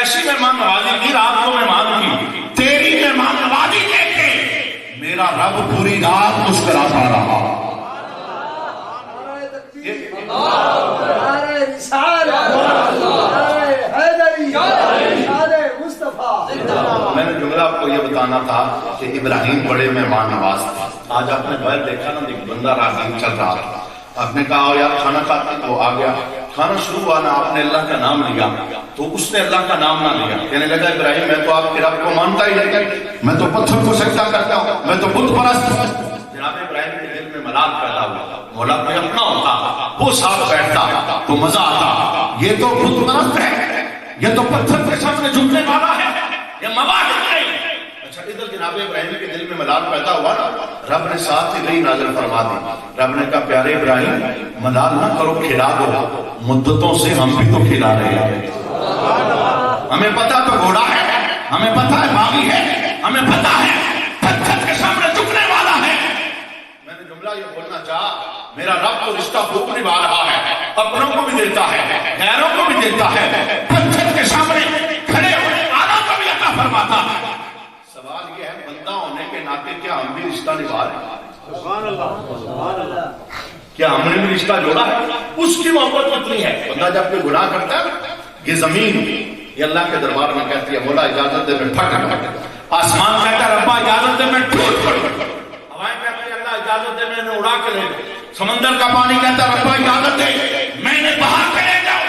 ایسی مہمان نوازی کی رات کو مہمان کی، تیری مہمان نوازی دیکھ کے میرا رب پوری رات مسکراتا رہا۔ میں نے جملہ آپ کو یہ بتانا تھا کہ ابراہیم بڑے مہمان نواز تھے۔ آج آپ نے باہر دیکھا نا، ایک بندہ راہگیر چل رہا تھا، آپ نے کہا یار کھانا کھاتے، تو آ گیا، کھانا شروع ہوا نا، آپ نے اللہ کا نام لیا تو اس نے اللہ کا نام نہ لیا، کہنے لگا ابراہیم میں تو آپ کے رب کو مانتا ہی نہیں، میں تو پتھر کو سجدہ کرتا ہوں، میں تو بت پرست ہوں۔ جناب ابراہیم کے دل میں ملال پیدا ہوا، مولا کوئی اپنا ہوتا وہ ساتھ بیٹھتا تو مزہ آتا، یہ تو بت پرست ہے، یہ تو پتھر کے سامنے جھکنے والا ہے، یہ مواہب نہیں۔ اچھا ادھر جناب ابراہیم کے دل میں ملال پیدا ہوا نا، رب نے ساتھ ہی نہیں نازل فرما دی۔ رب نے کہا پیارے ابراہیم ملال نہ کرو، کھلا دو، مدتوں سے ہم بھی تو کھلا رہے ہیں، ہمیں پتا تو گھوڑا ہے، ہمیں پتا ہے باغی ہے، ہمیں پتا ہے پتھر کے سامنے جھکنے والا ہے۔ میں نے جملہ یہ بولنا چاہا، میرا رب تو رشتہ خوب نبھا رہا ہے، اپنوں کو بھی دیتا ہے، غیروں کو بھی دیتا ہے، پتھر کے سامنے کھڑے ہونے والوں کو بھی عطا فرماتا ہے۔ سوال یہ ہے بندہ ہونے کے ناطے کیا ہم بھی رشتہ نبھا رہے ہیں؟ سبحان اللہ، سبحان اللہ، کیا ہم نے بھی رشتہ جوڑا ہے؟ اس کی محبت اتنی ہے، بندہ جب کوئی گناہ کرتا ہے، یہ زمین یہ اللہ کے دربار میں کہتی ہے مولا اجازت دے میں پھٹ پھٹ، آسمان کہتا ہے ربا اجازت دے میں ٹوٹ ٹوٹ، ہوائیں کہتی ہے اللہ اجازت دے میں نے اڑا کے لے، سمندر کا پانی کہتا ہے ربا اجازت دے میں نے بہا کے لے جاؤ۔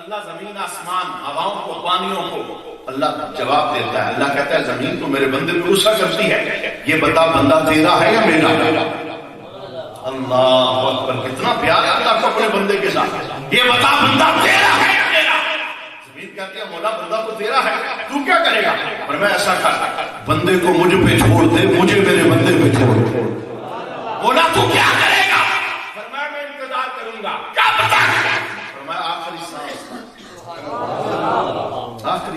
اللہ زمین آسمان ہواؤں کو پانیوں کو اللہ جواب دیتا ہے، اللہ کہتا ہے زمین تو میرے بندے کو غصہ کرتی ہے، یہ بتا بندہ تیرا ہے یا میرا؟ اللہ اکبر، کتنا پیار ہے اللہ کو اپنے بندے کے ساتھ، یہ بتا بندہ تیرا ہے یا میرا؟ زمین کہتی ہے مولا بندہ تو تیرا ہے، تو کیا کرے گا؟ اور میں ایسا کر بندے کو مجھ پہ چھوڑ دے، مجھے میرے بندے پہ چھوڑ دے۔ بولا تو کیا کرے گا؟ فرمایا میں انتظار کروں گا، کیا پتا؟ فرمایا آخری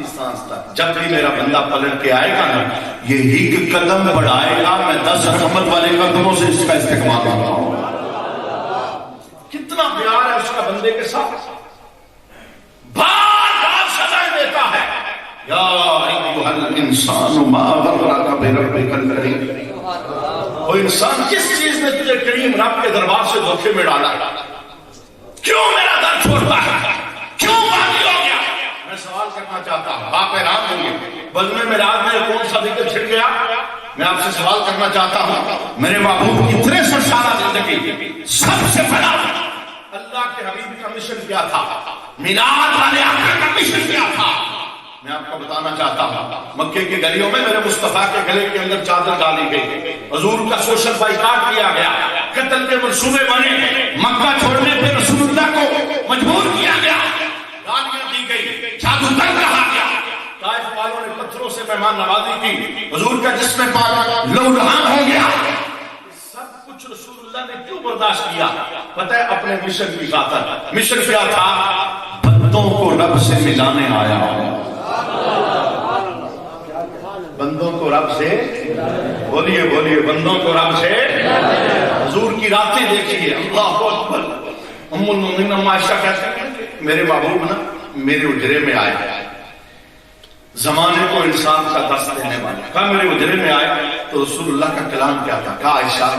سانس تک جب بھی میرا بندہ پلٹ کے آئے گا نا، یہ ایک قدم بڑھائے گا، میں 10 رحمت والے قدموں سے اس کا استقبال کرتا ہوں۔ کتنا پیار ہے اس کا بندے کے ساتھ، بار بار سزائیں دیتا ہے، یا ایھا الانسان ما غرک بربک الکریم، وہ انسان کس چیز نے تجھے کریم رب کے دربار سے دھوکے میں ڈالا؟ کیوں میرا در چھوڑتا ہے؟ کیوں باغی ہو گیا؟ میں سوال کرنا چاہتا ہوں، آپ حیران ہوں گے، بزم معراج میں کون سا ذکر چھڑ گیا؟ میں آپ سے سوال کرنا چاہتا ہوں، میرے محبوب کی 63 سالہ زندگی سب سے بڑا اللہ کے حبیب کا مشن کیا تھا؟ میلاد والے آقا کا مشن کیا تھا؟ میں آپ کو بتانا چاہتا ہوں، مکے کی گلیوں میں میرے مصطفیٰ کے گلے کے اندر چادر ڈالی گئی، حضور کا سوشل بائیکاٹ کیا گیا، قتل کے منصوبے بنے، مکہ چھوڑنے پہ رسول اللہ کو مجبور کیا گیا، گالیاں دی گئی، جادوگر کہا گیا، طائف والوں نے پتھروں سے مہمان نوازی کی، حضور کا جسم پاک لہولہان ہو گیا۔ سب کچھ رسول اللہ نے کیوں برداشت کیا؟ پتہ ہے اپنے مشن کی خاطر۔ مشن کیا تھا؟ بندوں کو رب سے ملانے آیا ہوں، بندوں کو رب سے، بولیے بولیے، بندوں کو رب سے۔ حضور کی راتیں دیکھیے، اللہ اکبر، ام المومنین ام عائشہ کہتے ہیں میرے محبوب نا میرے اجرے میں آئے، زمانے کو انسان کا درس دینے والے، کہا میرے اجرے میں آئے تو رسول اللہ کا کلام کیا تھا؟ کہا عائشہ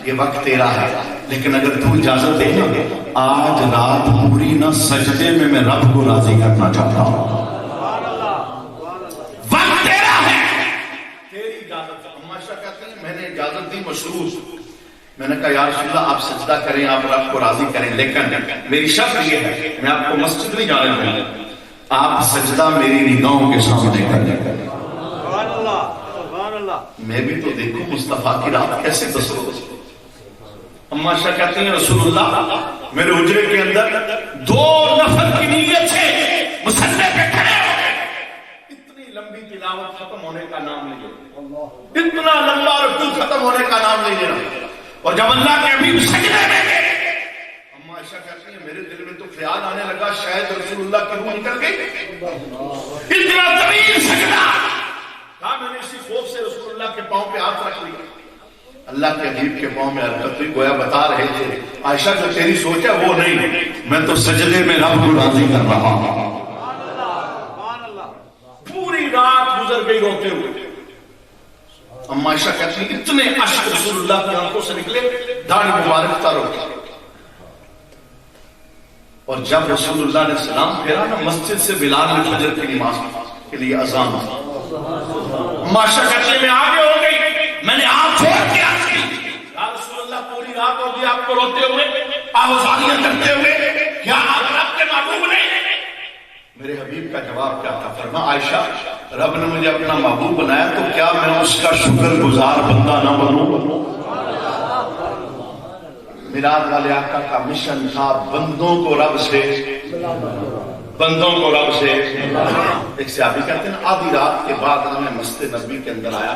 یہ وقت تیرا ہے، لیکن اگر تو اجازت دے نا آج رات پوری نہ سجدے میں رب کو راضی کرنا چاہتا ہوں، وقت تیرا ہے، تیری اجازت۔ عائشہ کہتے ہیں میں نے اجازت دی مشروط، میں نے کہا یا رسول اللہ آپ سجدہ کریں، آپ رب کو راضی کریں، لیکن میری شرط یہ ہے میں آپ کو مسجد نہیں جانے دوں گا، آپ سجدہ میری نگاہوں کے سامنے کریں، میں بھی تو دیکھوں مصطفیٰ کی رات کیسے تصور۔ اما عائشہ کہتی ہیں رسول اللہ میرے حجرے کے اندر 2 نفر کی نیت سے مصلی پہ کھڑے ہو گئے، اتنی لمبی تلاوت ختم ہونے کا نام نہیں لینا، اتنا لمبا رکوع ختم ہونے کا نام نہیں لینا، اور جب اللہ کے حبیب سجدے میں گئے، اما عائشہ کہتی ہیں میرے دل میں تو خیال آنے لگا شاید رسول اللہ کی روح نکل گئی، اتنا طویل سجدہ، کہا میں نے اسی خوف سے رسول اللہ کے پاؤں پہ ہاتھ رکھ لیا، اللہ کے حبیب کے پاؤں میں حرکت ہوئی، گویا بتا رہے تھے عائشہ جو تیری سوچ ہے وہ نہیں، میں تو سجدے میں رب کو راضی کر رہا ہوں۔ عائشہ کہتی ہیں اتنے اشک رسول اللہ کی آنکھوں سے نکلے، داڑھی مبارک تر ہو گئی. اور جب رسول اللہ نے سلام پھیرا نا، مسجد سے بلال نے فجر کی نماز کے لیے اذان دی. عائشہ کہتی ہے میں آگے ہو گئی، میں نے آپ چھوڑ کے آج کی یا رسول اللہ پوری رات ہو گئی آپ کو روتے ہوئے، آوازاریاں کرتے ہوئے، کیا آپ رب کے محبوب نہیں؟ میرے حبیب کا جواب کیا تھا؟ فرمایا عائشہ رب نے مجھے اپنا محبوب بنایا تو کیا میں اس کا شکر گزار بندہ نہ بنوں؟ میلاد والے آقا کا مشن تھا بندوں کو رب سے، بندوں کو رب سے. ایک صحابی کہتے ہیں آدھی رات کے بعد میں مسجد نبوی کے اندر آیا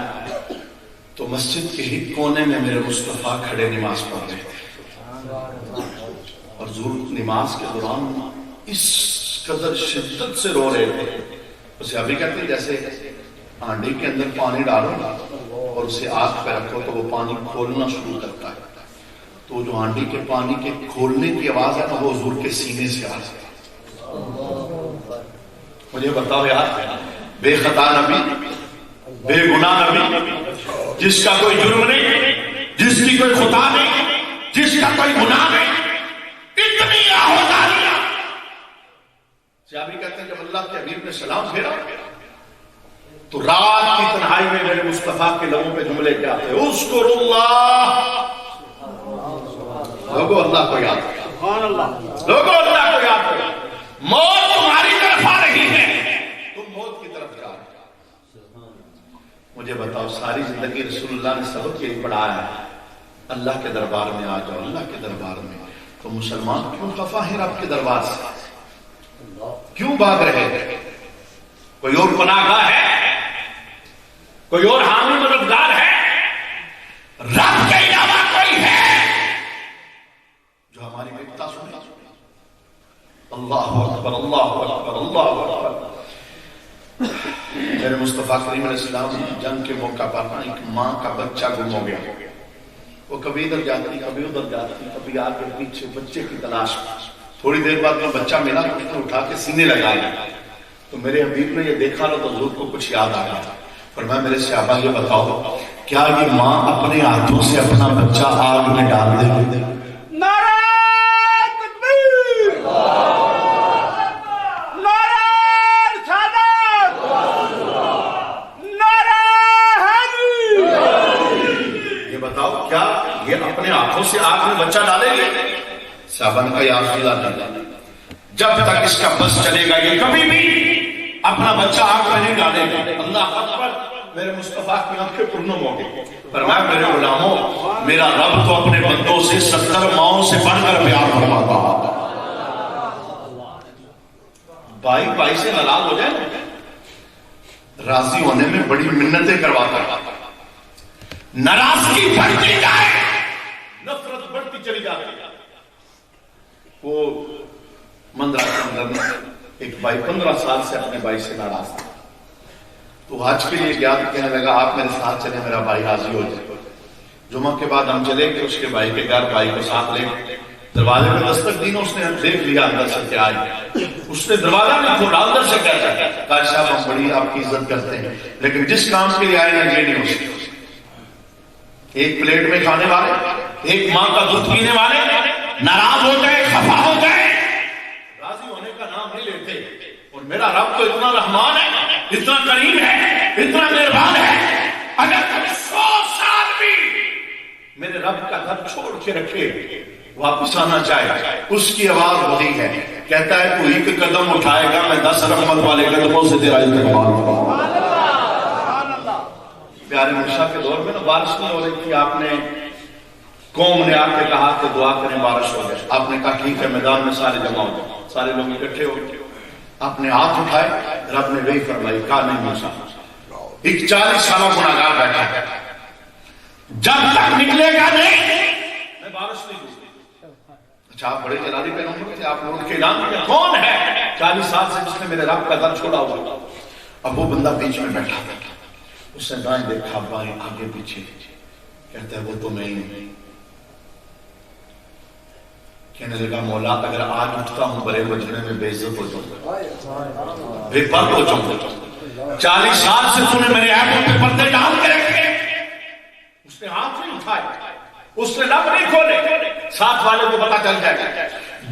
تو مسجد کے ہی کونے میں میرے مصطفیٰ کھڑے نماز پڑھ رہے تھے، اور حضور نماز کے دوران اس قدر شدت سے رو رہے تھے. اسے ابھی کہتے ہیں جیسے ہانڈی کے اندر پانی ڈالو اور اسے آگ پہ رکھو تو وہ پانی کھولنا شروع کرتا ہے، تو جو ہانڈی کے پانی کے کھولنے کی آواز ہے نا وہ حضور کے سینے سے آ رہی ہے. مجھے بتاؤ یار، بے خطا نبی، بے گناہ نبی، جس کا کوئی جرم نہیں، جس کی کوئی خطا نہیں، جس کا کوئی گناہ نہیں، اتنی آہوزاریاں. صحابی کہتے ہیں جب اللہ کے حبیب نے سلام پھیرا تو رات کی تنہائی میں میرے مصطفیٰ کے لبوں پہ جملے کیا تھے؟ اذکر اللہ. لوگوں اللہ کو یاد کرو، لوگوں اللہ کو یاد کرو. موت تمہاری طرف آ رہی ہے، تم موت کی طرف جا رہے ہو. مجھے بتاؤ ساری زندگی رسول اللہ نے سبق یہی پڑھایا ہے اللہ کے دربار میں آ جاؤ، اللہ کے دربار میں. تو مسلمان کیوں خفا ہے رب کے دربار سے؟ کیوں بھاگ رہے ہیں؟ کوئی اور پناہ گاہ ہے؟ کوئی اور حامی مددگار ہے؟ رب کے علاوہ کوئی ہے جو ہماری وپتا سنے؟ اللہ اکبر، اللہ اکبر، اللہ اکبر. میرے مصطفیٰ کریم علیہ السلام جنگ کے موقع پر ایک ماں کا بچہ گم ہو گیا. وہ کبھی ادھر جاتی، کبھی ادھر جاتی، کبھی آگے پیچھے بچے کی تلاش. تھوڑی دیر بعد میں بچہ ملا تو اٹھا کے سینے لگا لیا. تو میرے حبیب نے یہ دیکھا نا تو حضور کو کچھ یاد آ گیا. فرمایا میرے صحابہ یہ بتاؤ کیا یہ ماں اپنے ہاتھوں سے اپنا بچہ آگ میں ڈال دے؟ نعرہ تکبیر، نعرہ رسالت، نعرہ حیدری. یہ بتاؤ کیا یہ اپنے ہاتھوں سے آگ میں بچہ ڈالے گے؟ صحابہ نے کہا یا رسول اللہ جب تک اس کا بس چلے گا یہ کبھی بھی اپنا بچہ آگ میں نہیں ڈالے گا. اللہ اکبر. میرے مصطفیٰ کی آنکھیں پرنم ہو گئی. فرمایا میرے غلاموں میرا رب تو اپنے بندوں سے 70 ماؤں سے بڑھ کر پیار فرماتا. بھائی بھائی سے ناراض ہو جائے راضی ہونے میں بڑی منتیں کرواتا، ناراضگی بڑھتی جائے نفرت بڑھتی چلی جاتی. وہ مندرہ کے اندر ایک بھائی 15 سال سے اپنے بھائی سے ناراض تھا. تو حج کے لیے گیا کہنے لگا آپ میرے ساتھ چلیں میرا بھائی راضی ہو جائے. جمعہ کے بعد ہم چلے گئے اس کے بھائی کے گھر، بھائی کو ساتھ لے دروازے میں دستک دی. اس نے دیکھ لیا اندر سے کیا آئی، اس نے دروازہ نہیں کھولا، اندر سے کہتا کہا صاحب ہم بڑی آپ کی عزت کرتے ہیں لیکن جس کام کے لیے آئے نا یہ نہیں ہو سکتا. ایک پلیٹ میں کھانے والے، ایک ماں کا دودھ پینے والے ناراض ہو گئے، خفا ہو گئے، راضی ہونے کا نام نہیں لیتے. اور میرا رب تو اتنا رحمان ہے، اتنا کریم ہے، اتنا مہربان ہے. اگر کبھی 100 سال بھی میرے رب کا گھر چھوڑ کے رکھے واپس آنا چاہے اس کی آواز وہی ہے. کہتا ہے تو ایک قدم اٹھائے گا میں 10 رحمت والے قدموں سے تیرا استقبال کروں گا. پیارے موسیٰ کے دور میں نا بارش نہیں ہو رہی تھی. آپ نے قوم نے آ کے کہا کہ دعا کریں بارش ہو جائے. آپ نے کہا ٹھیک ہے میدان میں سارے جمع ہو جائے. سارے لوگ اکٹھے ہو گئے. آپ نے ہاتھ اٹھائے، رب نے وہی فرمائی کہا نہیں موسیٰ ایک 40 سالہ گناہگار بیٹھا ہے جب تک نکلے گا نہیں میں بارش نہیں دوں. اچھا آپ بڑے جلالی پیغمبر تھے، آپ نے ان کے اعلان کیا کون ہے 40 سال سے جس نے میرے رب کا در چھوڑا ہوا؟ اب وہ بندہ بیچ میں بیٹھا بیٹھا اس نے دائیں دیکھا بائیں آگے پیچھے، کہتا ہے وہ تو میں ہی نہیں. کہنے لگا مولا اگر آج اٹھتا ہوں بڑے بجنے میں بے عزت ہو جاؤں، بے پرد ہو جاؤں. 40 سال سے تو نے میرے آنکھوں پہ پردے ڈال کے رکھے، اس نے ہاتھ نہیں اٹھائے، اس نے لب نہیں کھولے، ساتھ والے کو پتا چل جائے گا،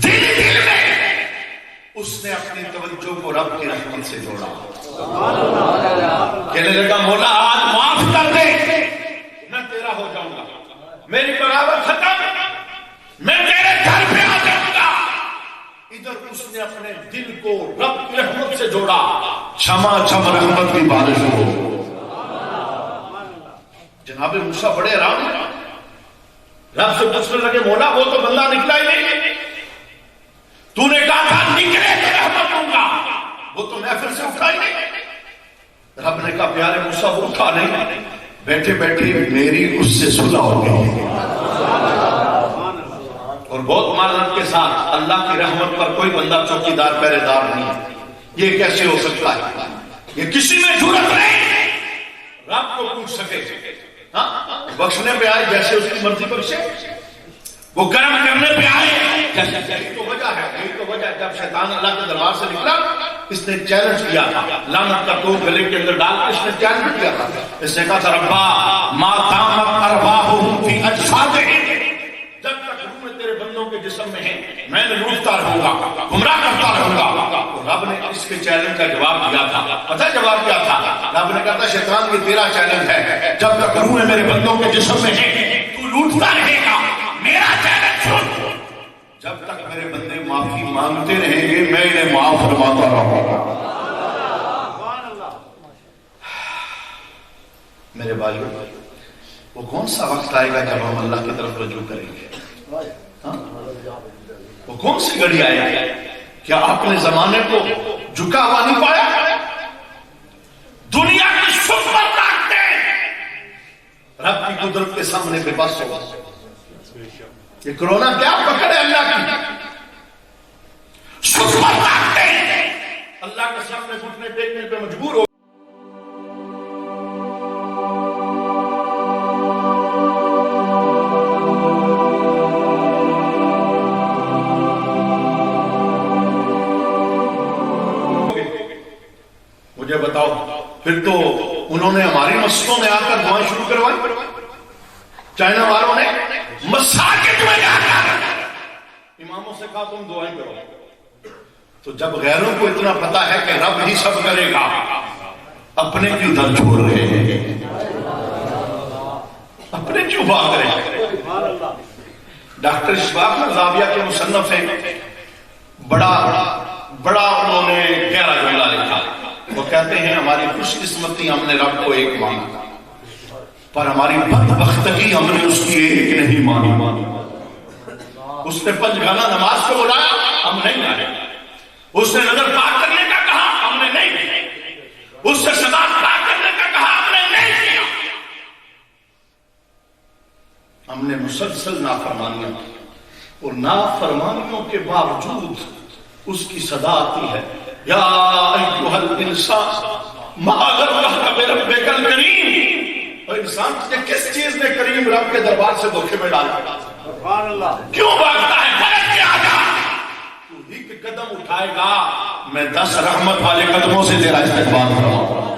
دل میں اس نے اپنی توجہ کو رب کی رحمت سے جوڑا، کہنے لگا مولا آج معاف کر دے، میں تیرا ہو جاؤں گا، میری بغاوت ختم، میں تیرے گھر پہ آ جاؤں گا۔ ادھر اس نے اپنے دل کو رب کی رحمت سے جوڑا، چھما چھم رحمت کی بارش ہو۔ جناب موسیٰ بڑے آرام ہیں، رب سے پوچھنے لگے مولا وہ تو بندہ نکلا ہی نہیں، تو نے کہا تھا نکلے تو رحمت دوں گا، وہ تو محفل سے اٹھا ہی نہیں۔ رب نے کہا پیارے موسیٰ وہ اٹھا نہیں، بیٹھے بیٹھے میری اس سے صلح ہو گئی۔ اور بہت معذرت کے ساتھ اللہ کی رحمت پر کوئی بندہ چوکیدار پہرے دار نہیں ہے، یہ کیسے ہو سکتا ہے؟ یہ کسی میں جرأت نہیں رب کو پوچھ سکے، بخشنے پہ آئے جیسے اس کی مرضی بخشے، وہ کرم کرنے پہ آئے، یہی تو وجہ ہے، یہی تو وجہ ہے جب شیطان اللہ کے دربار سے نکلا اس نے چیلنج کیا تھا، لعنت کا ٹوپ گلے کے اندر ڈال کے اس نے چیلنج کیا تھا، اس نے کہا تھا ربا ما تامت ارواحهم فی اجسادہم، جب تک روح تیرے بندوں کے جسم میں ہیں میں نے لوٹتا رہوں گا، گمراہ کرتا رہوں گا۔ رب نے اس کے چیلنج کا جواب دیا تھا، پتہ جواب کیا تھا؟ رب نے کہا تھا شیطان یہ تیرا چیلنج ہے، جب تک روح میرے بندوں کے جسم میں ہیں تو لوٹتا رہے گا، میرا چیلنج سن، جب تک میرے بندے معافی مانگتے رہیں گے میں انہیں معاف فرماتا رہوں گا۔ میرے بھائیو وہ کون سا وقت آئے گا جب ہم اللہ کی طرف رجوع کریں گے؟ وہ کون سی گھڑی آئے گی؟ کیا آپ نے زمانے کو جھکا ہوا نہیں پایا؟ دنیا کی سپر طاقتیں رب کی قدرت کے سامنے بے بس ہو۔ یہ کرونا کیا پکڑ ہے اللہ کی؟ سپر طاقتیں اللہ کے سامنے گھٹنے ٹیکنے پہ مجبور ہو۔ مجھے بتاؤ پھر تو انہوں نے ہماری مسجدوں میں آ کر دعائیں شروع کروائی، چائنا والوں نے مساجد میں جا کر اماموں سے کہا تم دعائیں کرو۔ تو جب غیروں کو اتنا پتا ہے کہ رب ہی سب کرے گا، اپنے کیوں دل چھوڑ رہے ہیں؟ اپنے کیوں بھاگ رہے ہیں؟ ڈاکٹر اشفاق زاویہ کے مصنف ہیں، بڑا انہوں نے گہرا جملہ لکھا، وہ کہتے ہیں ہماری خوش قسمتی ہم نے رب کو ایک مانا پر ہماری بدبختگی ہم نے اس کی ایک نہیں مانی۔ اس نے پنجگانہ نماز کو بلایا ہم نہیں مانے، اس نے نظر پاک کرنے کا کہا ہم نے نہیں کیا، اس سے صداقت پاک کرنے کا کہا ہم نے نہیں کیا۔ ہم نے مسلسل نافرمانیاں کی اور نافرمانیوں کے باوجود اس کی صدا آتی ہے یا ایھا الانسان ما غرک بربک الکریم۔ اور انسان کے کس چیز نے کریم رب کے دربار سے دھوکے میں ڈالا؟ سبحان اللہ، کیوں بھاگتا ہے؟ پلٹ کے آ جا، تو ایک قدم اٹھائے گا میں 10 رحمت والے قدموں سے تیرا استقبال کروں گا۔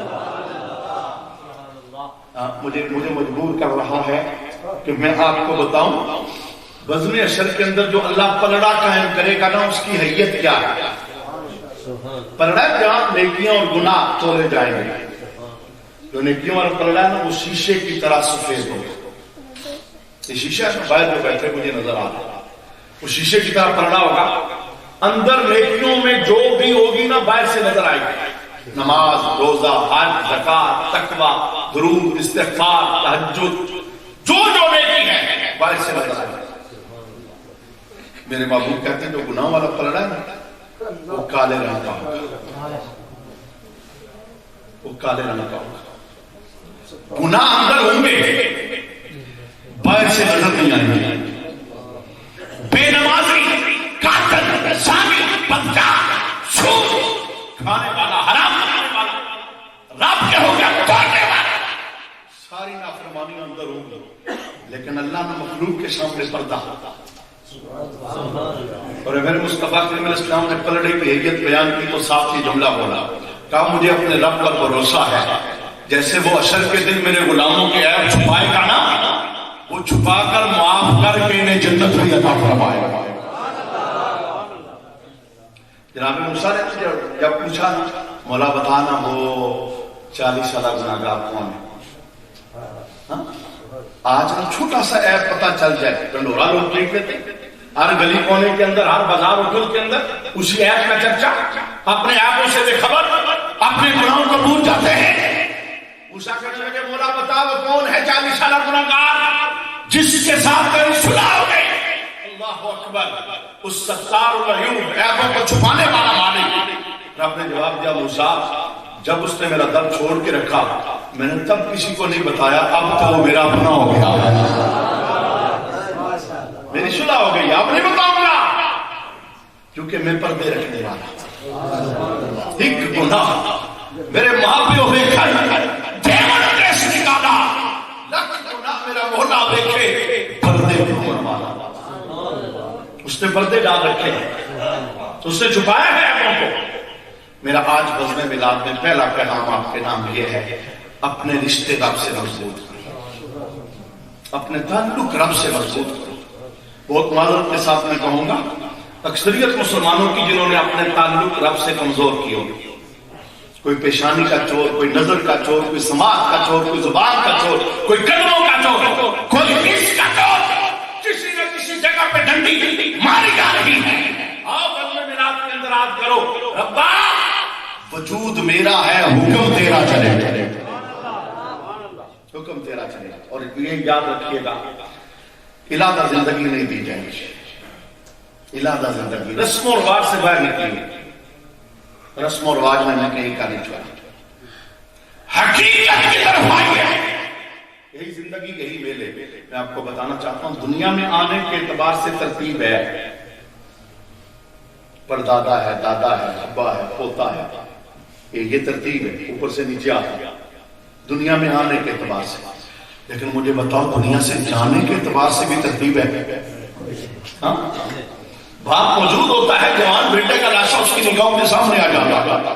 مجھے مجبور کر رہا ہے کہ میں آپ کو بتاؤں بزم اشر کے اندر جو اللہ پلڑا قائم کرے گا نا اس کی حیت کیا ہے؟ پلڑا جہاں نیکیاں اور گناہ تولے جائیں گے، جو نیکیوں اور پلڑا نا وہ شیشے کی طرح سفید ہوگا۔ یہ شیشہ باہر جو بیٹھے مجھے نظر آ رہا ہے، وہ شیشے کی طرح پلڑا ہوگا، اندر نیکیوں میں جو بھی ہوگی نا باہر سے نظر آئے گی، نماز، روزہ، حج، زکات، تقوی، درود، استغفار، تہجد، جو نیکی ہے باہر سے نظر آئے گی۔ میرے محبوب کہتے ہیں جو گناہ والا پلڑا ہے نا وہ کالے رنگ کا ہوگا، وہ کالے رنگ کا ہوگا، گناہ اندر ہوں گے باہر سے نظر نہیں آئیں گے۔ بے نمازی، قاتل، زانی، بدکار، سود کھانے والا، حرام کھانے والا، رب کے ہو گیا توڑنے والا، ساری نافرمانیاں اندر ہوں گی، لیکن اللہ نے مخلوق کے سامنے پردہ ہوتا۔ اور اگر مصطفیٰ کریم علیہ السلام نے پلڑے کی حیت بیان کی تو صاف ہی جملہ بولا، کہا مجھے اپنے رب پر بھروسہ ہے جیسے وہ عشر کے دن میرے غلاموں کے عیب چھپائے گا نا چھپا کر معاف کر کے انہیں جنت بھی عطا فرمائے. جناب موسیٰ نے جب پوچھا مولا بتانا وہ 40 سالہ گناہگار کون ہے؟ آج ہم چھوٹا سا ایپ پتہ چل جائے ڈنڈورا لوگ دیکھ لیتے ہر گلی کونے کے اندر ہر بازار ہوٹل کے اندر اسی ایپ کا چرچا اپنے آپوں سے بے خبر اپنے گناہوں کو بھول جاتے ہیں. موسیٰ کہنے لگے مولا بتا وہ کون ہے 40 سالہ گناہگار جس کے ساتھ تیری صلح ہو گئی. اللہ اکبر. اس ستار العیوب عیبوں کو چھپانے والا مالک. رب نے جواب دیا موسیٰ جب اس نے میرا در چھوڑ کے رکھا میں نے تب کسی کو نہیں بتایا اب تو وہ میرا اپنا ہو گیا میری صلح ہو گئی اب نہیں بتاؤں گا کیونکہ میں پردے رکھنے والا. ایک گناہ میرے ماں پیو دیکھا دیوان کیسے نکالا لکھ گناہ میرا مولا دیکھے پردے کھول والا. اس نے پردے ڈال رکھے اس نے چھپایا ہے اپنوں کو. میرا آج بزم میلاد میں پہلا پیغام آپ کے نام یہ ہے اپنے رشتے رب سے مضبوط کرو اپنے تعلق رب سے مضبوط کرو. بہت معذرت کے ساتھ میں کہوں گا اکثریت مسلمانوں کی جنہوں نے اپنے تعلق رب سے کمزور کیے کوئی پیشانی کا چور کوئی نظر کا چور کوئی سماعت کا چور کوئی زبان کا چور کوئی قدموں کا چور کوئی حس کا چور کسی نہ کسی جگہ پہ ڈنڈی ماری جا رہی ہے. آؤ بزم میلاد کے اندر یاد کرو ربا وجود میرا ہے حکم تیرا چلے حکم تیرا چلے. اور یہ یاد رکھیے گا علادہ زندگی نہیں دی جائے گی. علادہ زندگی رسم و رواج سے باہر نکلی رسم و رواج میں کہیں کا نہیں چھوڑا حقیقت کی طرف آئیے. یہی زندگی یہی میلے. میں آپ کو بتانا چاہتا ہوں دنیا میں آنے کے اعتبار سے ترتیب ہے پردادا ہے دادا ہے ابا ہے پوتا ہے یہ ترتیب ہے اوپر سے نیچے آتا دنیا میں آنے کے اعتبار سے. لیکن مجھے بتاؤ دنیا سے جانے کے اعتبار سے بھی ترتیب ہے. باپ موجود ہوتا ہے جوان بیٹے کا لاشا اس کی نگاہوں کے سامنے آ جاتا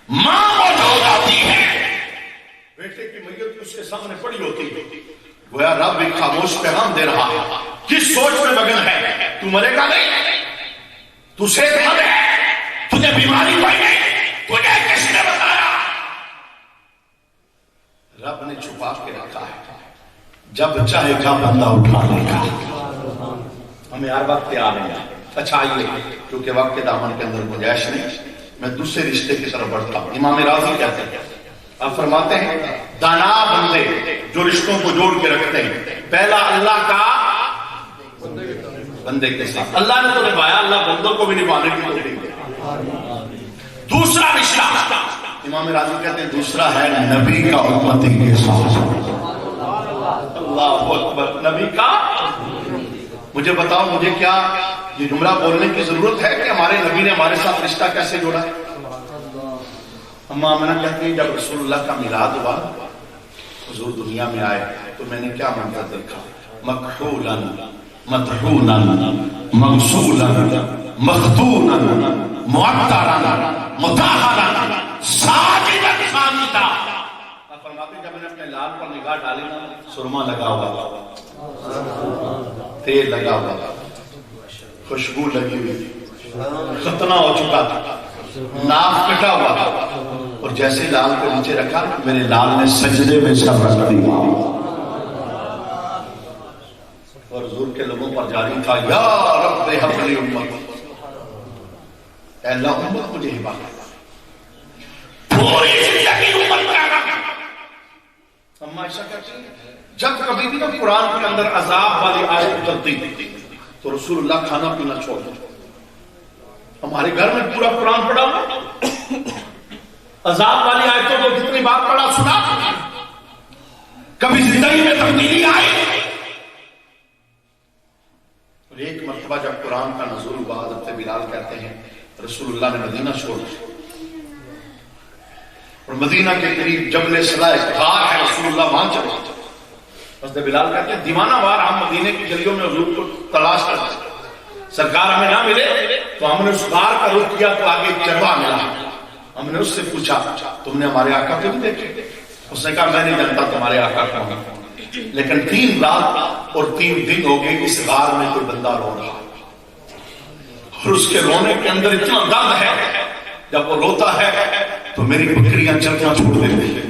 ماں موجود آتی ہے بیٹے کی میت اس کے سامنے پڑی ہوتی ہے گویا رب ایک خاموش پیغام دے رہا ہے کس سوچ میں مگن ہے تو مرے گا نہیں تو صحت مند ہے تجھے بیماری پائی نہیں تجھے کس نے بتایا. رب نے چھپا کے رکھا ہے جب چاہے گا بندہ اٹھا لے گا. ہمیں ہر وقت تیار ہیں. اچھا آئیے کیونکہ وقت کے دامن کے اندر گنجائش نہیں میں دوسرے رشتے کی طرف بڑھتا ہوں. امام راضی کہتے ہیں آپ فرماتے ہیں دانا بندے جو رشتوں کو جوڑ کے رکھتے ہیں پہلا اللہ کا بندے کے ساتھ اللہ نے تو نبھایا اللہ بندوں کو بھی نبھانے کی توفیق دے. دوسرا رشتہ امام راضی کہتے ہیں دوسرا ہے نبی کا امتی کے ساتھ. اللہ اکبر. نبی کا مجھے بتاؤ مجھے کیا یہ جملہ بولنے کی ضرورت ہے کہ ہمارے نبی نے ہمارے ساتھ رشتہ کیسے جوڑا ہے. اما آمنہ کہتی ہیں جب رسول اللہ کا میلاد ہوا حضور دنیا میں آئے تو میں نے کیا منظر دیکھا مکحولا مدحونا مغسولا مختونا معطرا مطہرا ساجدا ساجدا. فرماتے جب میں نے اپنے لال پر نگاہ ڈالی نا سرما لگا ہوا تیل لگا ہوا خوشبو لگی ہوئی ختنہ ہو چکا تھا ناف کٹا ہوا تھا اور جیسے لال کو نیچے رکھا میرے لال نے سجدے میں سر رکھ دیا اور حضور کے لوگوں پر جاری تھا یا رب ہب لی امت اے اللہ امت مجھے ہبا پوری زندگی امت کا اما عائشہ کہتی ہیں جب کبھی بھی قرآن کے اندر عذاب والی آیت اترتی تو رسول اللہ کھانا پینا چھوڑ دیں. ہمارے گھر میں پورا قرآن پڑھا ہوا عذاب والی آیتوں کو کتنی بار پڑھا سنا کبھی زندگی میں تبدیلی آئی. اور ایک مرتبہ جب قرآن کا نزول ہوا حضرت بلال کہتے ہیں رسول اللہ نے مدینہ چھوڑ دیا اور مدینہ کے قریب جبل صلاح غار ہے رسول اللہ وہاں چلے. حضرت بلال کہتے ہیں دیوانہ وار ہم مدینے کی گلیوں میں حضور کو تلاش کرتے سرکار ہمیں نہ ملے تو ہم نے اس غار کا رخ کیا تو آگے چروا ملا. ہم نے اس سے پوچھا تم نے ہمارے آقا کو نہیں دیکھے؟ اس نے کہا میں نہیں جانتا تمہارے آقا کون ہے. لیکن 3 رات اور 3 دن ہو گئے اس غار میں کوئی بندہ رو رہا اور اس کے رونے کے اندر اتنا درد ہے، جب وہ روتا ہے تو میری بکریاں چلنا چھوڑ دیتی ہیں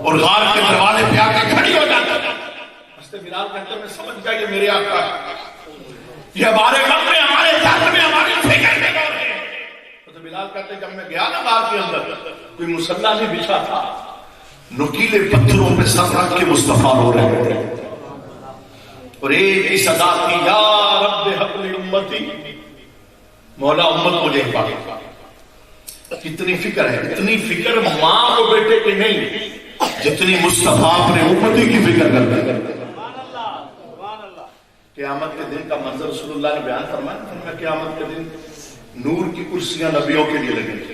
اور غار کے دروازے پہ آ کے کھڑی ہو جاتی ہیں۔ حضرت بلال کہتے ہیں میں سمجھ گیا یہ میرے آقا ہے، یہ ہمارے غم میں، ہمارے درد میں، ہماری فکر میں رو رہے ہیں۔ حضرت بلال کہتے ہیں جب میں گیا نا غار کے اندر کوئی مصلی نہیں بچھا تھا، نکیلے پتھروں پہ سر رکھ کے مصطفیٰ رو رہے تھے اور ایک ہی صدا تھی، یا رب حب لی امتی، مولا امت مجھے پاک۔ کتنی فکر ہے، اتنی فکر ماں کو بیٹے کی نہیں جتنی مصطفیٰ اپنے امتی کی فکر کرتے ہیں۔ قیامت کے دن کا منظر رسول اللہ نے بیان فرمایا، قیامت کے دن نور کی کرسیاں نبیوں کے لیے لگیں گے،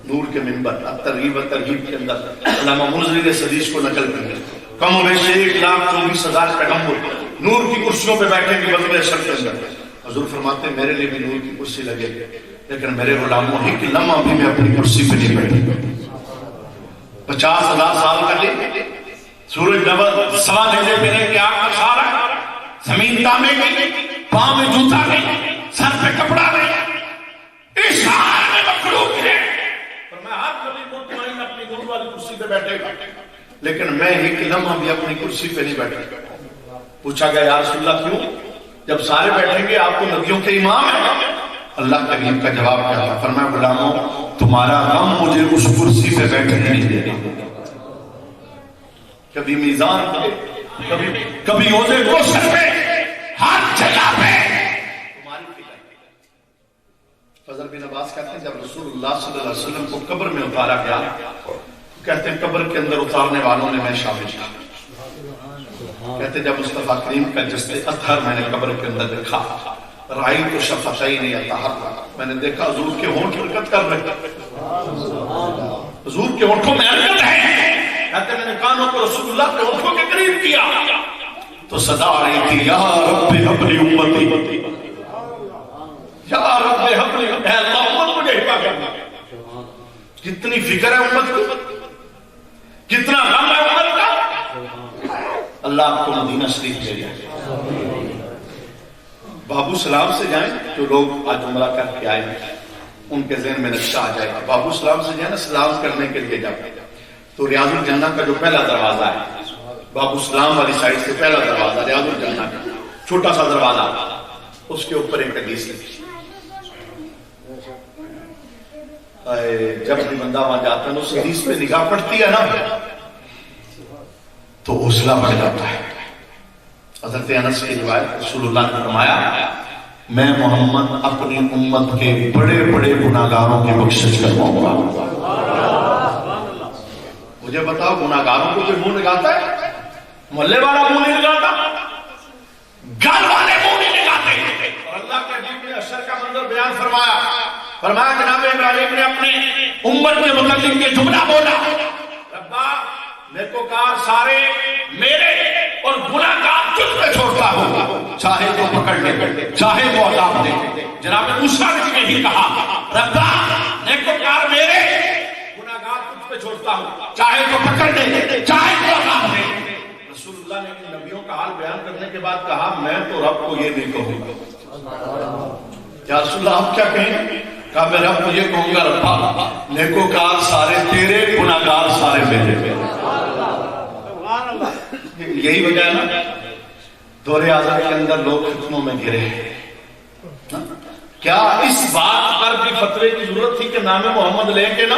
نور کے منبر۔ ترغیب و ترغیب کے اندر علامہ منذری نے حدیث کو نقل کر کم و بیش 1,24,000 پیغمبر نور کی کرسیوں پہ بیٹھیں گے بدر احشر کے اندر۔ حضور فرماتے ہیں میرے لیے بھی نور کی کرسی لگے گی، لیکن میرے غلاموں ایک لمحہ بھی میں اپنی کرسی پہ نہیں بیٹھوں۔ 50,000 سال کا دن، سورج ڈبل، سوا دینے میں نے کیا سارا زمین تامے گئی، پاؤں میں جوتا نہیں، سر پہ کپڑا نہیں، اس حال میں مخلوق ہے۔ اور میں ہر کبھی مطمئن اپنی نور والی کرسی پہ بیٹھے گا، لیکن میں ایک لمحہ بھی اپنی کرسی پہ نہیں بیٹھے گا۔ پوچھا گیا یا رسول اللہ کیوں؟ جب سارے بیٹھیں گے آپ کو نبیوں کے امام ہیں۔ اللہ کے حبیب کا جواب کیا تھا؟ فرمایا غلاموں تمہارا غم مجھے اس کرسی پہ بیٹھنے نہیں دے گا۔ کبھی میزان پہ، کبھی عہدے کوثر پہ، ہر جگہ پہ تمہاری فکر۔ فضل بن عباس کہتے ہیں جب رسول اللہ صلی اللہ علیہ وسلم کو قبر میں اتارا گیا، کہتے ہیں قبر کے اندر اتارنے والوں نے میں شامل تھا۔ کہتے ہیں جب مصطفیٰ کریم کا جسد اطہر میں نے قبر کے اندر دیکھا، رائی تو شفتین یتحرک، میں نے دیکھا حضور کے ہونٹ حرکت کر رہے، حضور کے ہونٹوں میں حرکت ہے۔ کہتے میں نے کانوں کو رسول اللہ کے ہونٹوں کے قریب کیا تو صدا آ رہی تھی، یا رب حب لی امتی، یا رب حب لی، اے اللہ امت مجھے ہبا کرنا۔ کتنی فکر ہے امت کو، کتنا غم ہے امت کا۔ اللہ آپ کو مدینہ شریف لے جائے۔ بابو سلام سے جائیں، جو لوگ آج عمرہ کر کے آئے ہیں ان کے ذہن میں نقشہ آ جائے گا۔ بابو سلام سے جائیں نا سلام کرنے کے لیے جائیں تو ریاض الجنہ کا جو پہلا دروازہ ہے، بابو سلام والی سائڈ سے پہلا دروازہ ریاض الجنہ کا چھوٹا سا دروازہ، اس کے اوپر ایک حدیث لکھی۔ جب بھی بندہ وہاں جاتا ہے اس حدیث پہ نگاہ پڑتی ہے نا تو حوصلہ بڑھ جاتا ہے۔ حضرت انس کی روایت، رسول اللہ نے فرمایا میں محمد اپنی امت کے بڑے بڑے گناہگاروں کی بخشش کرواؤں گا۔ مجھے بتاؤ گناہگاروں کو کوئی منہ لگاتا ہے؟ محلے والا منہ نہیں لگاتا، گھر والے منہ نہیں لگاتے۔ اور اللہ کے حبیب نے حشر کا منظر بیان فرمایا جناب ابراہیم نے اپنی امت کے متعلق یہ جملہ بولا، ربا نیکوکار سارے میرے اور گناہگار تجھ پہ چھوڑتا ہوں، چاہے تو پکڑ لے چاہے تو عذاب دے۔ جناب موسیٰ نے یہی کہا، ربا نیکوکار میرے، گناہگار تجھ پہ چھوڑتا ہوں، چاہے تو پکڑ لے چاہے تو عذاب دے۔ رسول اللہ نے ان نبیوں کا حال بیان کرنے کے بعد کہا میں تو رب کو یہ نہیں کہوں گا۔ یا رسول اللہ آپ کیا کہیں؟ کہا میں رب کو یہ کہوں گا ربا نیکوکار سارے تیرے، گناہگار سارے میرے۔ یہی وجہ ہے نا دور اعظم کے اندر لوگ فتنوں میں گرے۔ کیا اس بات پر بھی فتوے کی ضرورت تھی کہ نام محمد لے کے نا؟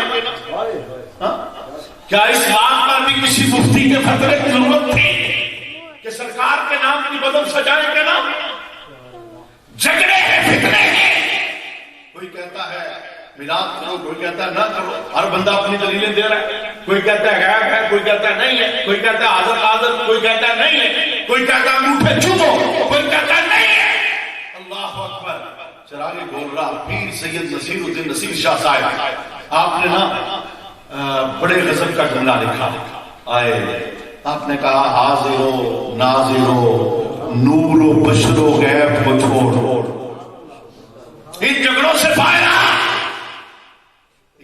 کیا اس بات پر بھی کسی مفتی کے فتوے کی ضرورت تھی کہ سرکار کے نام کی بدل سجائیں گے نا؟ جھگڑے ہیں، فتنے ہیں۔ کوئی کہتا ہے میلاد کرو، کوئی کہتا ہے نہ کرو، ہر بندہ اپنی دلیلیں دے رہا ہے۔ کوئی کہتا ہے غیب ہے، کوئی کہتا ہے نہیں ہے، کوئی کہتا ہے حاضر حاضر، کوئی کہتا ہے نہیں ہے، کوئی کہتا ہے انگوٹھے چومو، کوئی کہتا ہے نہیں ہے۔ اللہ اکبر۔ چراغ بول رہا پیر سید نصیر الدین نصیر شاہ صاحب، آپ نے نا بڑے غضب کا جملہ لکھا آئے، آپ نے کہا حاضر و ناظر و نور و بشر و غیب کو چھوڑ، ان جھگڑوں سے فائدہ،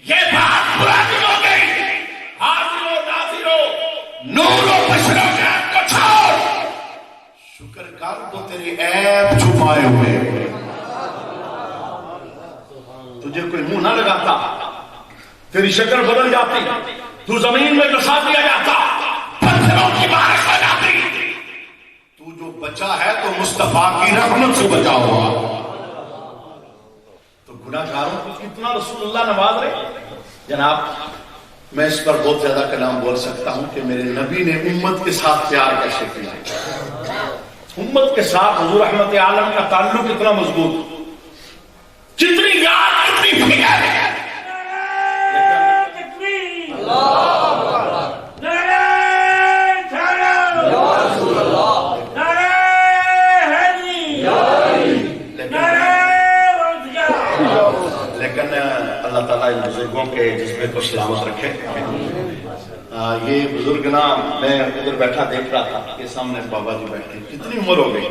یہ بات پرانی ہو گئی۔ حاضر و ناظر و نور و بشر و غیب کو کر تو تیری عیب چھپائے ہوئے تجھے کوئی منہ نہ لگاتا تیری شکل بدل جاتی تو زمین میں دسا دیا جاتا پتھروں کی بارش ہو جاتی تو جو بچا ہے تو مصطفیٰ کی رحمت سے بچا ہوا تو گناہ گاروں کو کتنا رسول اللہ نواز رہے جناب میں اس پر بہت زیادہ کلام بول سکتا ہوں کہ میرے نبی نے امت کے ساتھ پیار کیسے کیا امت کے ساتھ حضور رحمت عالم کا تعلق کتنا مضبوط کتنی یاد کتنی فکر ہے لیکن اللہ تعالیٰ ان بزرگوں کے جذبے کو سلامت رکھے یہ بزرگ نا میں ادھر بیٹھا دیکھ رہا تھا کہ سامنے بابا جی بیٹھے کتنی عمر ہو گئی